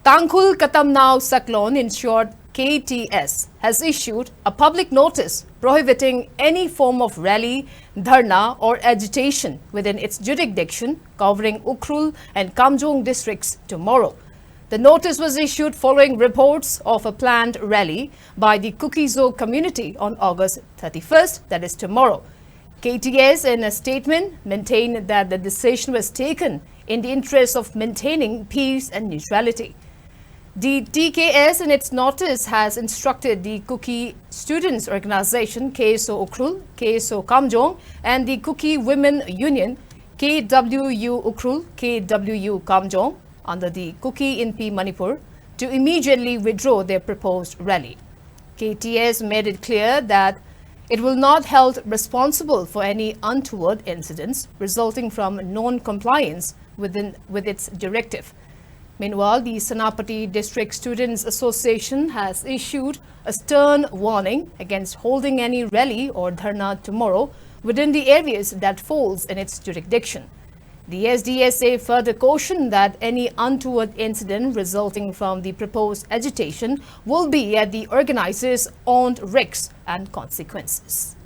Tangkhul Katamnao Cyclone, in short KTS, has issued a public notice prohibiting any form of rally, dharna or agitation within its jurisdiction covering Ukhrul and Kamjong districts tomorrow. The notice was issued following reports of a planned rally by the Kuki-Zo community on August 31st, that is tomorrow. KTS, in a statement, maintained that the decision was taken in the interest of maintaining peace and neutrality. The TKS, in its notice, has instructed the Kuki Students Organization KSO Ukhrul, KSO Kamjong, and the Kuki Women Union KWU Ukhrul, KWU Kamjong under the Kuki-Inpi Manipur to immediately withdraw their proposed rally. KTS made it clear that it will not held responsible for any untoward incidents resulting from non-compliance with its directive. Meanwhile, the Senapati District Students Association has issued a stern warning against holding any rally or dharna tomorrow within the areas that falls in its jurisdiction. The SDSA further cautioned that any untoward incident resulting from the proposed agitation will be at the organizers' own risks and consequences.